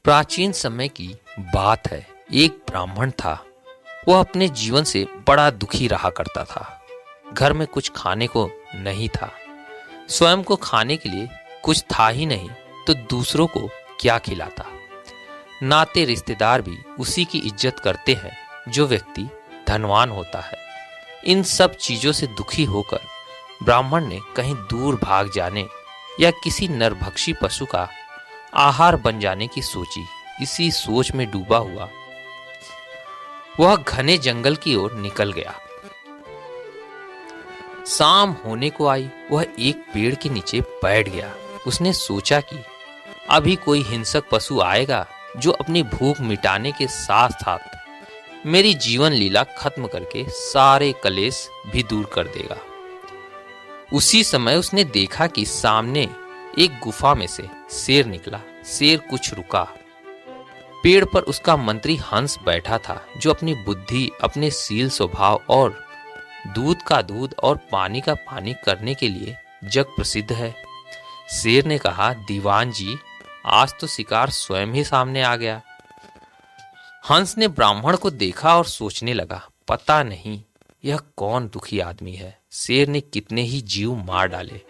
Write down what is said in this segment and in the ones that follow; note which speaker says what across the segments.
Speaker 1: प्राचीन समय की बात है। एक ब्राह्मण था। वह अपने जीवन से बड़ा दुखी रहा करता था। घर में कुछ खाने को नहीं था। स्वयं को खाने के लिए कुछ था ही नहीं, तो दूसरों को क्या खिलाता। नाते रिश्तेदार भी उसी की इज्जत करते हैं जो व्यक्ति धनवान होता है। इन सब चीजों से दुखी होकर ब्राह्मण ने कहीं दूर भाग जाने या किसी नरभक्षी पशु का आहार बन जाने की सोची। इसी सोच में डूबा हुआ वह घने जंगल की ओर निकल गया। शाम होने को आई। वह एक पेड़ के नीचे बैठ गया। उसने सोचा कि अभी कोई हिंसक पशु आएगा जो अपनी भूख मिटाने के साथ साथ मेरी जीवन लीला खत्म करके सारे कलेश भी दूर कर देगा। उसी समय उसने देखा कि सामने एक गुफा में से शेर निकला। शेर कुछ रुका। पेड़ पर उसका मंत्री हंस बैठा था, जो अपनी बुद्धि, अपने शील स्वभाव और दूध का दूध और पानी का पानी करने के लिए जग प्रसिद्ध है। शेर ने कहा, दीवान जी, आज तो शिकार स्वयं ही सामने आ गया। हंस ने ब्राह्मण को देखा और सोचने लगा, पता नहीं यह कौन दुखी आदमी है। शेर ने कितने ही जीव मार डाले,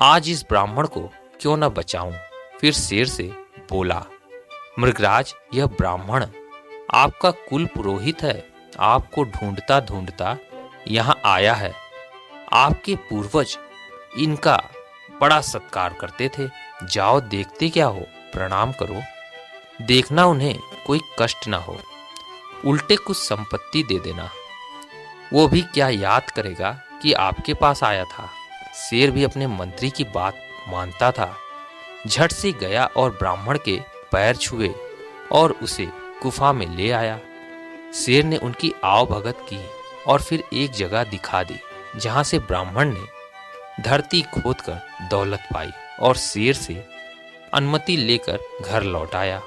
Speaker 1: आज इस ब्राह्मण को क्यों न बचाऊं। फिर शेर से बोला, मृगराज, यह ब्राह्मण आपका कुल पुरोहित है। आपको ढूंढता ढूंढता यहाँ आया है। आपके पूर्वज इनका बड़ा सत्कार करते थे। जाओ, देखते क्या हो, प्रणाम करो। देखना उन्हें कोई कष्ट ना हो, उल्टे कुछ संपत्ति दे देना। वो भी क्या याद करेगा कि आपके पास आया था। शेर भी अपने मंत्री की बात मानता था। झट से गया और ब्राह्मण के पैर छुए और उसे गुफा में ले आया। शेर ने उनकी आव भगत की और फिर एक जगह दिखा दी जहां से ब्राह्मण ने धरती खोदकर दौलत पाई और शेर से अनुमति लेकर घर लौट आया।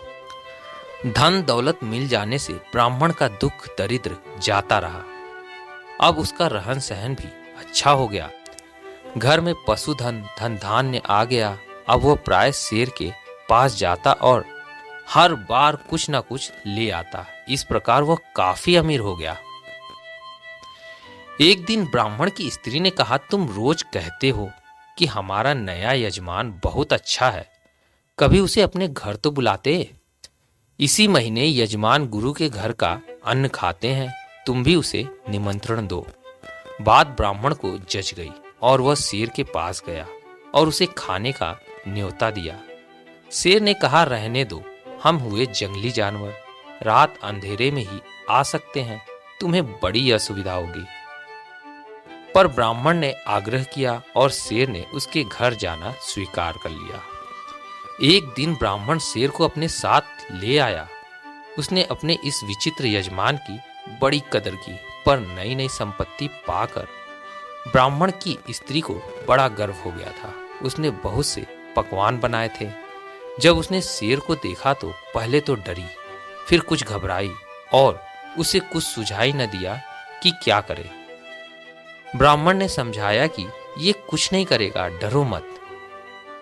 Speaker 1: धन दौलत मिल जाने से ब्राह्मण का दुख दरिद्र जाता रहा। अब उसका रहन सहन भी अच्छा हो गया। घर में पशुधन, धन धान्य आ गया। अब वह प्राय शेर के पास जाता और हर बार कुछ ना कुछ ले आता। इस प्रकार वह काफी अमीर हो गया। एक दिन ब्राह्मण की स्त्री ने कहा, तुम रोज कहते हो कि हमारा नया यजमान बहुत अच्छा है, कभी उसे अपने घर तो बुलाते। इसी महीने यजमान गुरु के घर का अन्न खाते हैं, तुम भी उसे निमंत्रण दो। बात ब्राह्मण को जच गई और वह शेर के पास गया और उसे खाने का न्योता दिया। शेर ने कहा, रहने दो, हम हुए जंगली जानवर, रात अंधेरे में ही आ सकते हैं, तुम्हें बड़ी असुविधा होगी। पर ब्राह्मण ने आग्रह किया और शेर ने उसके घर जाना स्वीकार कर लिया। एक दिन ब्राह्मण शेर को अपने साथ ले आया। उसने अपने इस विचित्र यजमान की बड़ी कदर की, पर नई नई संपत्ति पाकर ब्राह्मण की स्त्री को बड़ा गर्व हो गया था। उसने बहुत से पकवान बनाए थे। जब उसने शेर को देखा तो पहले तो डरी, फिर कुछ घबराई और उसे कुछ सुझाई न दिया कि क्या करे। ब्राह्मण ने समझाया कि ये कुछ नहीं करेगा, डरो मत,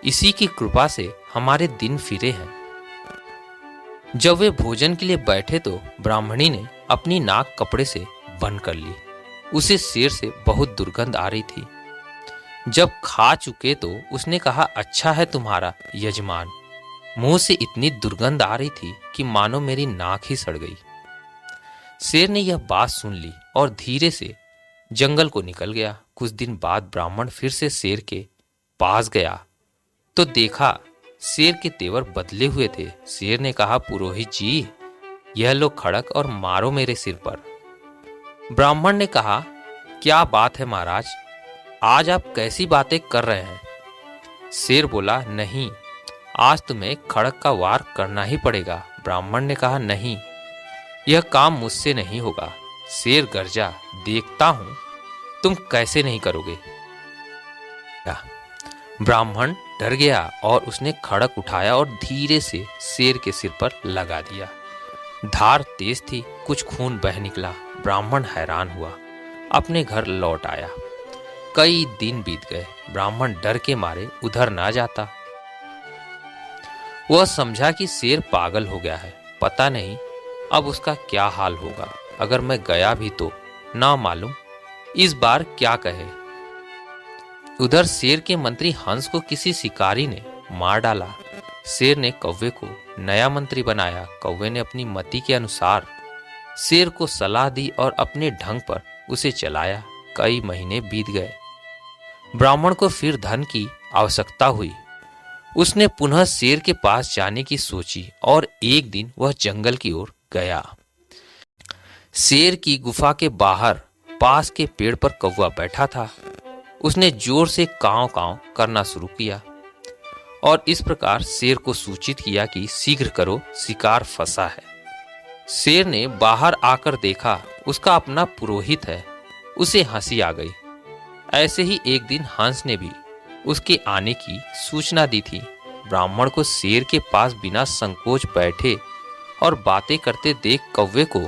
Speaker 1: इसी की कृपा से हमारे दिन फिरे हैं। जब वे भोजन के लिए बैठे तो ब्राह्मणी ने अपनी नाक कपड़े से बंद कर ली। उसे शेर से बहुत दुर्गंध आ रही थी। जब खा चुके तो उसने कहा, अच्छा है तुम्हारा यजमान, मुंह से इतनी दुर्गंध आ रही थी कि मानो मेरी नाक ही सड़ गई। शेर ने यह बात सुन ली और धीरे से जंगल को निकल गया। कुछ दिन बाद ब्राह्मण फिर से शेर के पास गया तो देखा शेर के तेवर बदले हुए थे। शेर ने कहा, पुरोहित जी, यह लो खड़क और मारो मेरे सिर पर। ब्राह्मण ने कहा, क्या बात है महाराज, आज आप कैसी बातें कर रहे हैं। शेर बोला, नहीं, आज तुम्हें खड़क का वार करना ही पड़ेगा। ब्राह्मण ने कहा, नहीं, यह काम मुझसे नहीं होगा। शेर गर्जा, देखता हूं तुम कैसे नहीं करोगे। ब्राह्मण डर गया और उसने खड़क उठाया और धीरे से शेर के सिर पर लगा दिया। धार तेज थी, कुछ खून बह निकला। ब्राह्मण हैरान हुआ, अपने घर लौट आया। कई दिन बीत गए, ब्राह्मण डर के मारे उधर ना जाता। वह समझा कि शेर पागल हो गया है, पता नहीं अब उसका क्या हाल होगा। अगर मैं गया भी तो ना मालूम इस बार क्या कहे। उधर शेर के मंत्री हंस को किसी शिकारी ने मार डाला। शेर ने कौवे को नया मंत्री बनाया। कौवे ने अपनी मति के अनुसार शेर को सलाह दी और अपने ढंग पर उसे चलाया। कई महीने बीत गए। ब्राह्मण को फिर धन की आवश्यकता हुई। उसने पुनः शेर के पास जाने की सोची और एक दिन वह जंगल की ओर गया। शेर की गुफा के बाहर पास के पेड़ पर कौवा बैठा था। उसने जोर से कांव कांव करना शुरू किया और इस प्रकार शेर को सूचित किया कि शीघ्र करो, शिकार फंसा है। शेर ने बाहर आकर देखा, उसका अपना पुरोहित है। उसे हंसी आ गई। ऐसे ही एक दिन हंस ने भी उसके आने की सूचना दी थी। ब्राह्मण को शेर के पास बिना संकोच बैठे और बातें करते देख कौवे को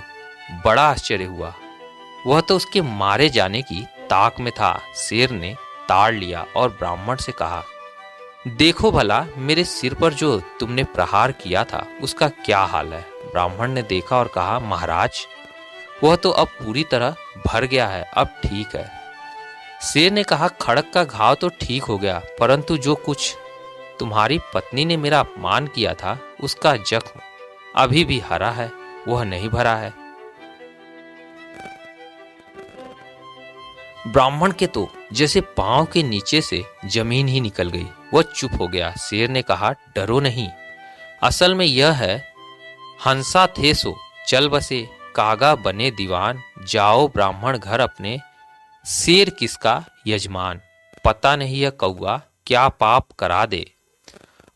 Speaker 1: बड़ा आश्चर्य हुआ। वह तो उसके मारे जाने की ताक में था। शेर ने ताड़ लिया और ब्राह्मण से कहा, देखो भला मेरे सिर पर जो तुमने प्रहार किया था उसका क्या हाल है। ब्राह्मण ने देखा और कहा, महाराज वह तो अब पूरी तरह भर गया है, अब ठीक है। शेर ने कहा, खड़क का घाव तो ठीक हो गया, परंतु जो कुछ तुम्हारी पत्नी ने मेरा अपमान किया था उसका जख्म अभी भी हरा है, वह नहीं भरा है। ब्राह्मण के तो जैसे पांव के नीचे से जमीन ही निकल गई। वह चुप हो गया। शेर ने कहा, डरो नहीं, असल में यह है, हंसा थे सो चल बसे, कागा बने दीवान, जाओ ब्राह्मण घर अपने, शेर किसका यजमान, पता नहीं यह कौवा क्या पाप करा दे,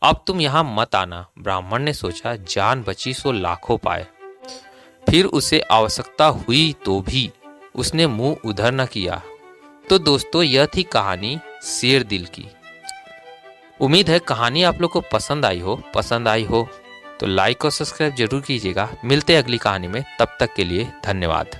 Speaker 1: अब तुम यहां मत आना। ब्राह्मण ने सोचा, जान बची सो लाखों पाए। फिर उसे आवश्यकता हुई तो भी उसने मुंह उधर न किया। तो दोस्तों, यह थी कहानी शेर दिल की। उम्मीद है कहानी आप लोग को पसंद आई हो तो लाइक और सब्सक्राइब जरूर कीजिएगा। मिलते हैं अगली कहानी में, तब तक के लिए धन्यवाद।